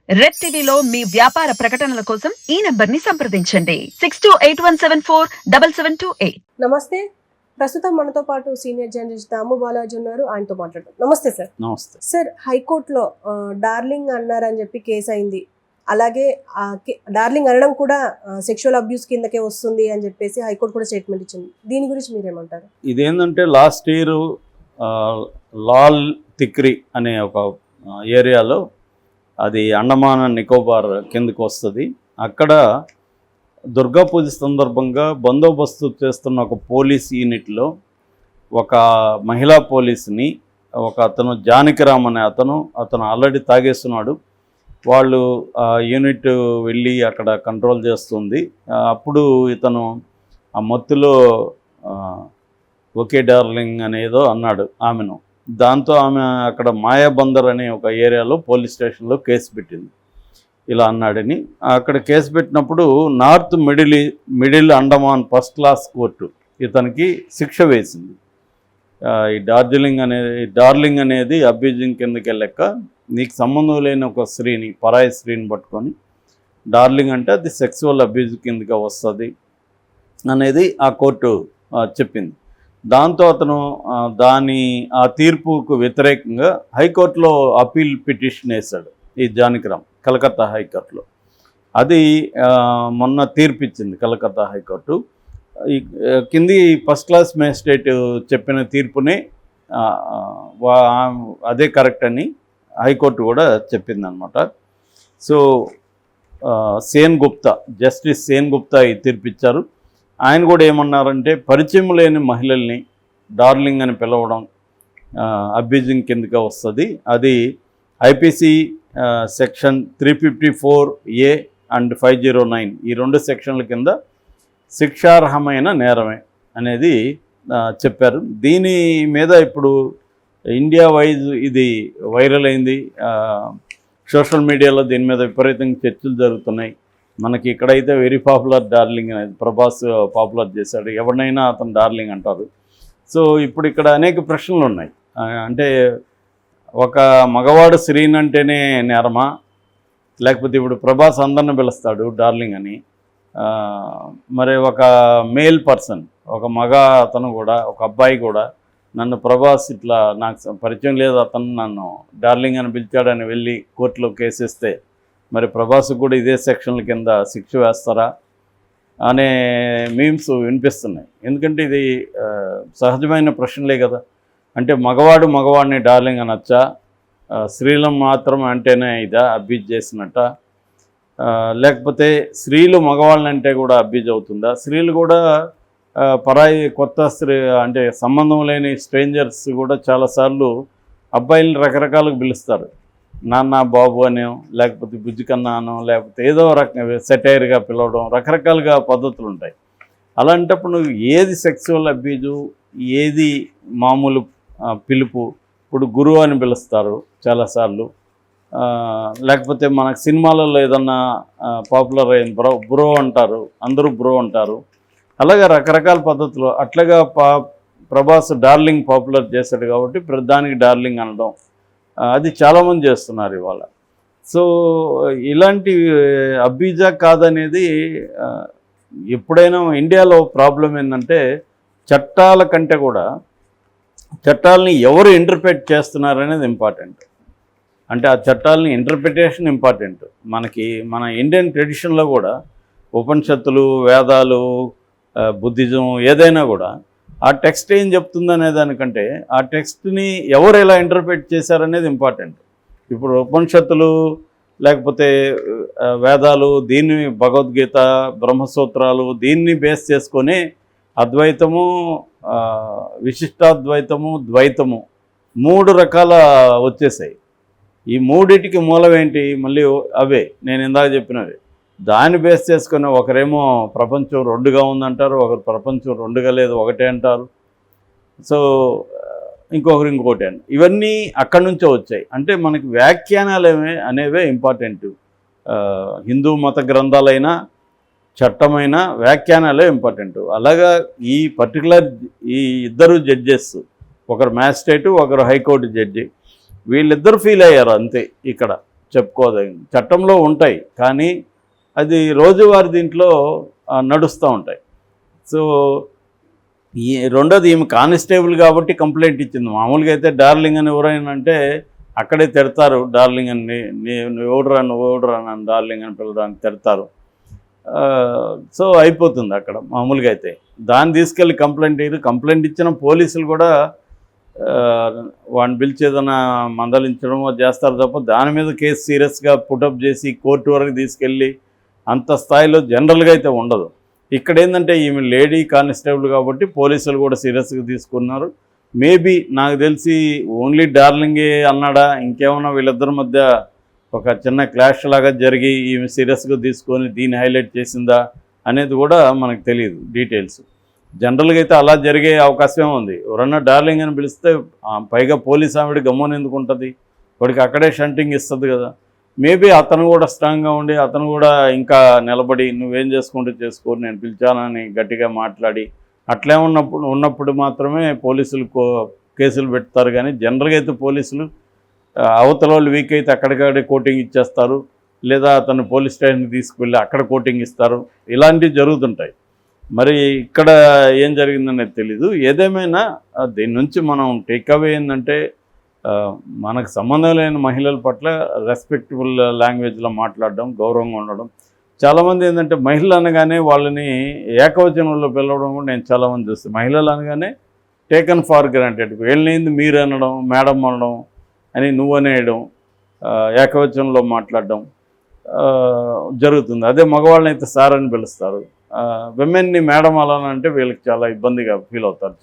Red టీవీలో మీ వ్యాపార ప్రకటనల కోసం ఈ నంబర్ ని సంప్రదించండి 6281747728. నమస్తే. ప్రస్తుతం మనతో పాటు సీనియర్ జర్నలిస్ట్ దాము బాలాజీ ఉన్నారు. ఆయనతో మాట్లాడదాం. నమస్తే సార్. నమస్తే సార్, హైకోర్టులో డార్లింగ్ అన్నారని చెప్పి కేసు అయింది. అలాగే డార్లింగ్ అనడం కూడా సెక్షువల్ అబ్యూస్ కిందకే వస్తుంది అని చెప్పేసి హైకోర్టు కూడా స్టేట్మెంట్ ఇచ్చింది. దీని గురించి మీరేమంటారు? ఇదేంటంటే లాస్ట్ ఇయర్ లాల్ తిక్రీ అనే ఒక ఏరియాలో, అది అండమాన్ అండ్ నికోబార్ కిందకు వస్తుంది. అక్కడ దుర్గా పూజ సందర్భంగా బందోబస్తు చేస్తున్న ఒక పోలీస్ యూనిట్లో ఒక మహిళా పోలీసుని అతను జానకిరామ్ అనే అతను ఆల్రెడీ తాగేస్తున్నాడు. వాళ్ళు యూనిట్ వెళ్ళి అక్కడ కంట్రోల్ చేస్తుంది. అప్పుడు ఇతను ఆ మత్తులో ఓకే డార్లింగ్ అనేదో అన్నాడు ఆమెను. దాంతో ఆమె అక్కడ మాయాబందర్ అనే ఒక ఏరియాలో పోలీస్ స్టేషన్లో కేసు పెట్టింది. ఇలా అన్నాడని అక్కడ కేసు పెట్టినప్పుడు north middle Andaman first class court ఇతనికి శిక్ష వేసింది. ఈ డార్లింగ్ అనేది అబ్యూజింగ్ కిందకి వెళ్ళక, నీకు సంబంధం లేని ఒక స్త్రీని, పరాయి స్త్రీని పట్టుకొని డార్లింగ్ అంటే అది సెక్సువల్ అబ్యూజ్ కిందకి వస్తుంది అనేది ఆ కోర్టు చెప్పింది. దాంతో అతను ఆ తీర్పుకు వ్యతిరేకంగా హైకోర్టులో అపీల్ పిటిషన్ వేశాడు. ఈ జానకిరామ్ కలకత్తా హైకోర్టులో అది మొన్న తీర్పిచ్చింది. కలకత్తా హైకోర్టు కింది ఫస్ట్ క్లాస్ మేజిస్ట్రేట్ చెప్పిన తీర్పునే అదే కరెక్ట్ అని హైకోర్టు కూడా చెప్పిందనమాట. సో జస్టిస్ సేన్ గుప్తా ఈ తీర్పిచ్చారు. ఆయన కూడా ఏమన్నారంటే, పరిచయం లేని మహిళల్ని డార్లింగ్ అని పిలవడం అబ్యూజింగ్ కిందగా వస్తుంది. అది ఐపీసీ సెక్షన్ 354A అండ్ 509 ఈ రెండు సెక్షన్ల కింద శిక్షార్హమైన నేరమే అనేది చెప్పారు. దీని మీద ఇప్పుడు ఇండియా వైజ్ ఇది వైరల్ అయింది. సోషల్ మీడియాలో దీని మీద విపరీతంగా చర్చలు జరుగుతున్నాయి. మనకి ఇక్కడైతే వెరీ పాపులర్ డార్లింగ్ అనేది ప్రభాస్ పాపులర్ చేశాడు. ఎవరినైనా అతను డార్లింగ్ అంటారు. సో ఇప్పుడు ఇక్కడ అనేక ప్రశ్నలు ఉన్నాయి. అంటే ఒక మగవాడు స్త్రీని అంటేనే నేరమా, లేకపోతే ఇప్పుడు ప్రభాస్ అందరిని పిలుస్తాడు డార్లింగ్ అని, మరి ఒక మేల్ పర్సన్, ఒక మగ అతను కూడా, ఒక అబ్బాయి కూడా నన్ను ప్రభాస్ ఇట్లా నాకు పరిచయం లేదు, అతను నన్ను డార్లింగ్ అని పిలిచాడని వెళ్ళి కోర్టులో కేసేస్తే మరి ప్రభాస్కు కూడా ఇదే సెక్షన్ల కింద శిక్ష వేస్తారా అనే మీమ్స్ వినిపిస్తున్నాయి. ఎందుకంటే ఇది సహజమైన ప్రశ్నలే కదా. అంటే మగవాడిని డార్లింగ్ అనొచ్చా, స్త్రీలను మాత్రం అంటేనే ఇదా అబ్యూజ్ చేసినట్ట, లేకపోతే స్త్రీలు మగవాళ్ళని అంటే కూడా అబ్యూజ్ అవుతుందా? స్త్రీలు కూడా పరాయి కొత్త స్త్రీ అంటే సంబంధం లేని స్ట్రేంజర్స్ కూడా చాలాసార్లు అబ్బాయిలను రకరకాలుగా పిలుస్తారు. నాన్న, బాబు అనో, లేకపోతే బుజ్జి కన్నా అనో, లేకపోతే ఏదో రకంగా సెటైర్గా పిలవడం, రకరకాలుగా పద్ధతులు ఉంటాయి. అలాంటప్పుడు నువ్వు ఏది సెక్సువల్ అబ్యూజు, ఏది మామూలు పిలుపు? ఇప్పుడు గురువు అని పిలుస్తారు చాలాసార్లు, లేకపోతే మనకు సినిమాలలో ఏదన్నా పాపులర్ అయిన బ్రో అంటారు, అందరూ బ్రో అంటారు. అలాగే రకరకాల పద్ధతులు. అట్లాగా ప్రభాస్ డార్లింగ్ పాపులర్ చేశాడు కాబట్టి దానికి డార్లింగ్ అనడం అది చాలామంది చేస్తున్నారు ఇవాళ. సో ఇలాంటి అబ్యూజా కాదనేది ఎప్పుడైనా ఇండియాలో ప్రాబ్లం ఏంటంటే, చట్టాల కంటే కూడా చట్టాలని ఎవరు ఇంటర్ప్రిట్ చేస్తున్నారనేది ఇంపార్టెంట్. అంటే ఆ చట్టాలని ఇంటర్ప్రిటేషన్ ఇంపార్టెంట్. మన ఇండియన్ ట్రెడిషన్లో కూడా ఉపనిషత్తులు, వేదాలు, బుద్ధిజం ఏదైనా కూడా ఆ టెక్స్ట్ ఏం చెప్తుందనే దానికంటే ఆ టెక్స్ట్ని ఎవరు ఎలా ఇంటర్ప్రిట్ చేశారనేది ఇంపార్టెంట్. ఇప్పుడు ఉపనిషత్తులు లేకపోతే వేదాలు, దీన్ని భగవద్గీత, బ్రహ్మసూత్రాలు దీన్ని బేస్ చేసుకొని అద్వైతము, విశిష్టాద్వైతము, ద్వైతము 3 రకాల వచ్చేసాయి. ఈ మూడిటికి మూలం ఏంటి? మళ్ళీ అవే నేను ఇందాక చెప్పినవి. దాన్ని బేస్ చేసుకుని ఒకరేమో ప్రపంచం 2గా ఉందంటారు, ఒకరు ప్రపంచం 2గా లేదు, ఒకటే అంటారు. సో ఇంకొకటి అని ఇవన్నీ అక్కడి నుంచో వచ్చాయి. అంటే మనకి వ్యాఖ్యానాలు అనేవే ఇంపార్టెంట్. హిందూ మత గ్రంథాలైనా చట్టమైన వ్యాఖ్యానాలే ఇంపార్టెంట్. అలాగా ఈ ఇద్దరు జడ్జెస్, ఒకరు మ్యాజిస్ట్రేటు, ఒకరు హైకోర్టు జడ్జి, వీళ్ళిద్దరు ఫీల్ అయ్యారు అంతే. ఇక్కడ చెప్పుకోదగింది. చట్టంలో ఉంటాయి కానీ అది రోజువారీ దీంట్లో నడుస్తూ ఉంటాయి. సో ఈ రెండోది ఈమె కానిస్టేబుల్ కాబట్టి కంప్లైంట్ ఇచ్చింది. మామూలుగా అయితే డార్లింగ్ అని ఎవరైనా అంటే అక్కడే తిడతారు, డార్లింగ్ అని నువ్వు ఎవడురా నన్ను డార్లింగ్ అని పిలవడానికి తిడతారు. సో అయిపోతుంది అక్కడ మామూలుగా అయితే. దాన్ని తీసుకెళ్ళి కంప్లైంట్ ఇచ్చిన పోలీసులు కూడా వాడిని పిలిచి ఏదైనా మందలించడమో చేస్తారు తప్ప దాని మీద కేసు సీరియస్గా పుటప్ చేసి కోర్టు వరకు తీసుకెళ్ళి అంత స్థాయిలో జనరల్గా అయితే ఉండదు. ఇక్కడ ఏంటంటే ఈమె లేడీ కానిస్టేబుల్ కాబట్టి పోలీసులు కూడా సీరియస్గా తీసుకున్నారు. మేబీ నాకు తెలిసి ఓన్లీ డార్లింగే అన్నాడా, ఇంకేమన్నా వీళ్ళిద్దరి మధ్య ఒక చిన్న క్లాష్ లాగా జరిగి ఈమె సీరియస్గా తీసుకొని దీన్ని హైలైట్ చేసిందా అనేది కూడా మనకు తెలియదు డీటెయిల్స్. జనరల్గా అయితే అలా జరిగే అవకాశమే ఉంది. ఎవరన్నా డార్లింగ్ అని పిలిస్తే పైగా పోలీస్ ఆవిడ గమ్మున ఎందుకు ఉంటుంది, వాడికి అక్కడే షంటింగ్ ఇస్తుంది కదా. మేబీ అతను కూడా స్ట్రాంగ్గా ఉండి అతను కూడా ఇంకా నిలబడి నువ్వేం చేసుకుంటూ చేసుకో, నేను పిలిచానని గట్టిగా మాట్లాడి అట్లే ఉన్నప్పుడు మాత్రమే పోలీసులు కేసులు పెడతారు. కానీ జనరల్గా అయితే పోలీసులు అవతల వాళ్ళు వీక్ అయితే అక్కడికక్కడే కోటింగ్ ఇచ్చేస్తారు, లేదా అతను పోలీస్ స్టేషన్కి తీసుకువెళ్ళి అక్కడ కోటింగ్ ఇస్తారు. ఇలాంటివి జరుగుతుంటాయి. మరి ఇక్కడ ఏం జరిగిందనేది తెలీదు. ఏదేమైనా దీని నుంచి మనం టేక్అవే ఏంటంటే మనకు సంబంధం లేని మహిళల పట్ల రెస్పెక్టబుల్ లాంగ్వేజ్లో మాట్లాడడం, గౌరవంగా ఉండడం. చాలామంది ఏంటంటే మహిళలు అనగానే వాళ్ళని ఏకవచనంలో పిలవడం కూడా నేను చాలామంది చూస్తాను. మహిళలు అనగానే టేకన్ ఫార్ గ్రాంటెడ్, వీళ్ళని మీరు అనడం, మేడం అనడం అని నువ్వు అనేయడం, ఏకవచనంలో మాట్లాడడం జరుగుతుంది. అదే మగవాళ్ళని అయితే సార్ అని పిలుస్తారు. విమెన్ని మేడం అలా అంటే వీళ్ళకి చాలా ఇబ్బందిగా ఫీల్ అవుతారు.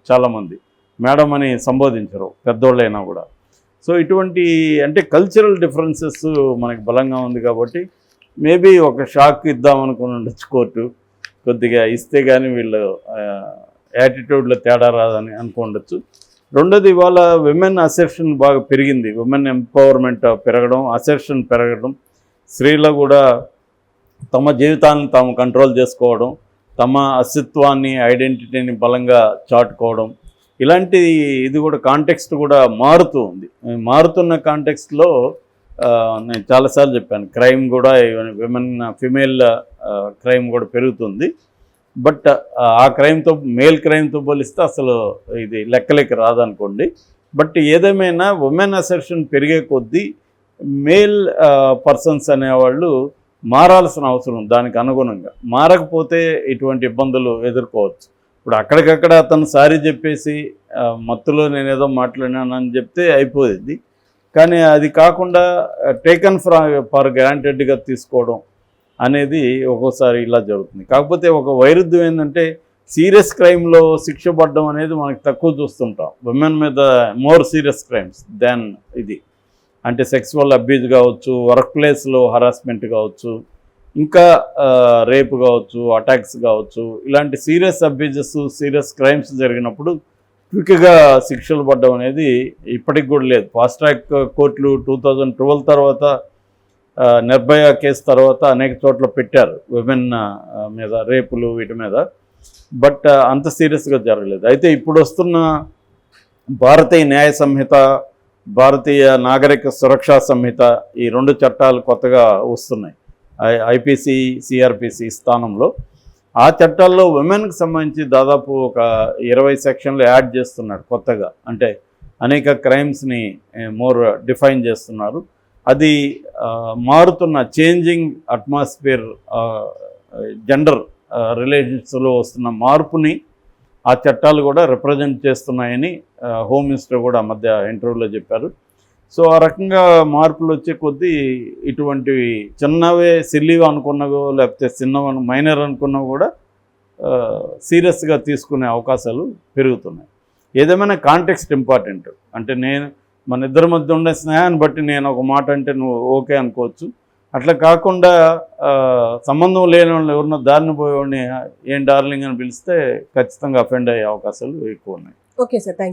చాలామంది మేడం అని సంబోధించరు పెద్దోళ్ళైనా కూడా. సో ఇటువంటి అంటే కల్చరల్ డిఫరెన్సెస్ మనకి బలంగా ఉంది కాబట్టి మేబీ ఒక షాక్ ఇద్దామనుకుని ఉండొచ్చు కోర్టు, కొద్దిగా ఇస్తే కానీ వీళ్ళు యాటిట్యూడ్లో తేడా రాదని అనుకుండొచ్చు. రెండోది ఇవాళ విమెన్ అసెర్షన్ బాగా పెరిగింది. విమెన్ ఎంపవర్మెంట్ పెరగడం, అసెర్షన్ పెరగడం, స్త్రీలు కూడా తమ జీవితాన్ని తాము కంట్రోల్ చేసుకోవడం, తమ అస్తిత్వాన్ని ఐడెంటిటీని బలంగా చాటుకోవడం, ఇలాంటి ఇది కూడా కాంటెక్స్ట్ కూడా మారుతూ ఉంది. మారుతున్న కాంటెక్స్ట్లో నేను చాలాసార్లు చెప్పాను, క్రైమ్ కూడా ఫిమేల్ క్రైమ్ కూడా పెరుగుతుంది. బట్ ఆ క్రైమ్తో మేల్ క్రైమ్తో పోలిస్తే అసలు ఇది లెక్కలెక్క రాదనుకోండి. బట్ ఏదేమైనా ఉమెన్ అసెర్షన్ పెరిగే కొద్దీ మేల్ పర్సన్స్ అనేవాళ్ళు మారాల్సిన అవసరం, దానికి అనుగుణంగా మారకపోతే ఇటువంటి ఇబ్బందులు ఎదుర్కోవచ్చు. ఇప్పుడు అక్కడికక్కడ అతను సారీ చెప్పేసి మత్తులో నేనేదో మాట్లాడినానని చెప్తే అయిపోయింది. కానీ అది కాకుండా టేకన్ ఫర్ గ్రాంటెడ్గా తీసుకోవడం అనేది ఒక్కోసారి ఇలా జరుగుతుంది. కాకపోతే ఒక వైరుధ్యం ఏంటంటే సీరియస్ క్రైమ్లో శిక్ష పడడం అనేది మనకి తక్కువ చూస్తుంటాం. విమెన్ మీద మోర్ సీరియస్ క్రైమ్స్ దాన్ ఇది, అంటే సెక్సువల్ అబ్యూజ్ కావచ్చు, వర్క్ ప్లేస్లో హరాస్మెంట్ కావచ్చు, ఇంకా రేపు కావచ్చు, అటాక్స్ కావచ్చు, ఇలాంటి సీరియస్ అబ్యూజెస్, సీరియస్ క్రైమ్స్ జరిగినప్పుడు క్విక్గా శిక్షలు పడడం అనేది ఇప్పటికి కూడా లేదు. ఫాస్ట్ ట్రాక్ కోర్టులు 2012 తర్వాత నిర్భయ కేసు తర్వాత అనేక చోట్ల పెట్టారు విమెన్ మీద, రేపులు వీటి మీద. బట్ అంత సీరియస్గా జరగలేదు. అయితే ఇప్పుడు వస్తున్న భారతీయ న్యాయ సంహిత, భారతీయ నాగరిక సురక్షా సంహిత, ఈ 2 చట్టాలు కొత్తగా వస్తున్నాయి ఐపీసీ, సిఆర్పిసి స్థానంలో. ఆ చట్టాల్లో ఉమెన్కి సంబంధించి దాదాపు ఒక 20 సెక్షన్లు యాడ్ చేస్తున్నాడు కొత్తగా. అంటే అనేక క్రైమ్స్ని మోర్ డిఫైన్ చేస్తున్నారు. అది మారుతున్న చేంజింగ్ అట్మాస్ఫియర్, జెండర్ రిలేషన్స్లో వస్తున్న మార్పుని ఆ చట్టాలు కూడా రిప్రజెంట్ చేస్తున్నాయని హోమ్ మినిస్టర్ కూడా మధ్య ఇంటర్వ్యూలో చెప్పారు. సో ఆ రకంగా మార్పులు వచ్చే కొద్దీ ఇటువంటివి చిన్నవే సిల్లీగా అనుకున్నవో లేకపోతే చిన్నవి మైనర్ అనుకున్నవి కూడా సీరియస్గా తీసుకునే అవకాశాలు పెరుగుతున్నాయి. ఏదేమైనా కాంటెక్స్ట్ ఇంపార్టెంట్. అంటే మన ఇద్దరి మధ్య ఉండే స్నేహాన్ని బట్టి నేను ఒక మాట అంటే నువ్వు ఓకే అనుకోవచ్చు. అట్లా కాకుండా సంబంధం లేని వాళ్ళు ఎవరినో దారిని పోయేవాడిని ఏం డార్లింగ్ అని పిలిస్తే ఖచ్చితంగా అఫెండ్ అయ్యే అవకాశాలు ఎక్కువ ఉన్నాయి. Okay sir, thank you.